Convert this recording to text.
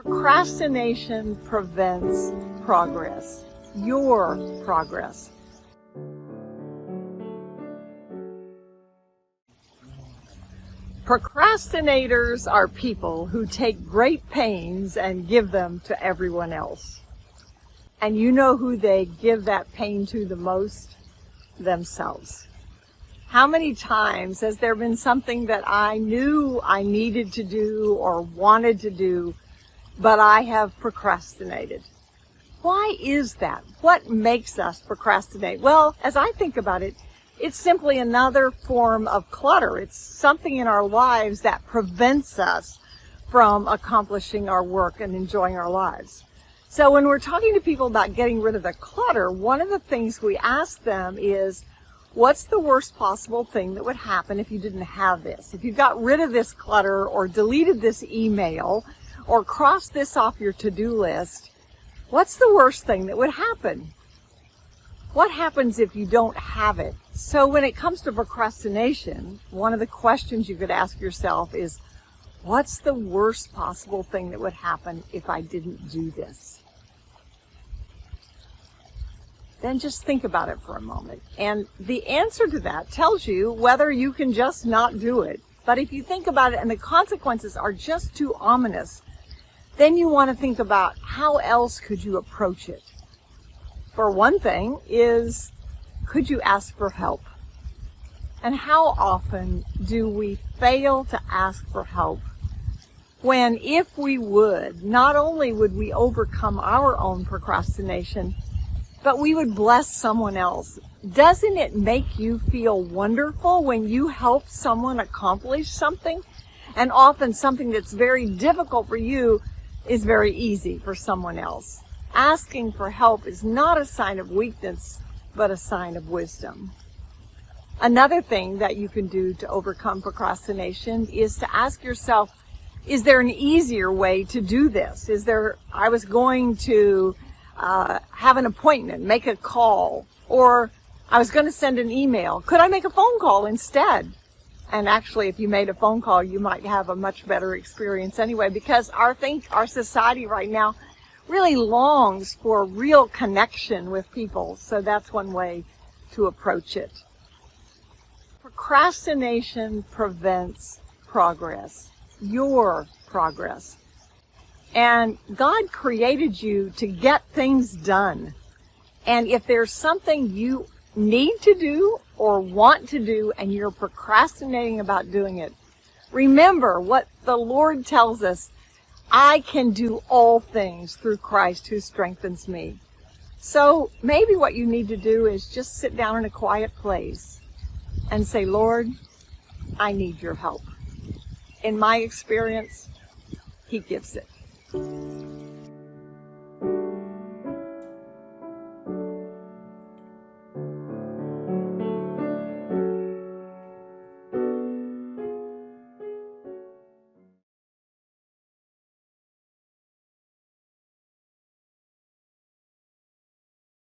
Procrastination prevents progress, your progress. Procrastinators are people who take great pains and give them to everyone else. And you know who they give that pain to the most? Themselves. How many times has there been something that I knew I needed to do or wanted to do, but I have procrastinated? Why is that? What makes us procrastinate? Well, as I think about it, it's simply another form of clutter. It's something in our lives that prevents us from accomplishing our work and enjoying our lives. So when we're talking to people about getting rid of the clutter, one of the things we ask them is, what's the worst possible thing that would happen if you didn't have this? If you got rid of this clutter or deleted this email or crossed this off your to-do list, what's the worst thing that would happen? What happens if you don't have it? So when it comes to procrastination, one of the questions you could ask yourself is, what's the worst possible thing that would happen if I didn't do this? Then just think about it for a moment. And the answer to that tells you whether you can just not do it. But if you think about it and the consequences are just too ominous, then you want to think about how else could you approach it. For one thing is, could you ask for help? And how often do we fail to ask for help when, if we would, not only would we overcome our own procrastination, but we would bless someone else? Doesn't it make you feel wonderful when you help someone accomplish something? And often something that's very difficult for you is very easy for someone else. Asking for help is not a sign of weakness, but a sign of wisdom. Another thing that you can do to overcome procrastination is to ask yourself, is there an easier way to do this? I was going to have an appointment, make a call, or I was going to send an email. Could I make a phone call instead? And actually, if you made a phone call, you might have a much better experience anyway, because our society right now really longs for real connection with people. So that's one way to approach it. Procrastination prevents progress, your progress. And God created you to get things done. And if there's something you need to do or want to do and you're procrastinating about doing it, remember what the Lord tells us: I can do all things through Christ who strengthens me. So maybe what you need to do is just sit down in a quiet place and say, Lord, I need your help. In my experience, He gives it.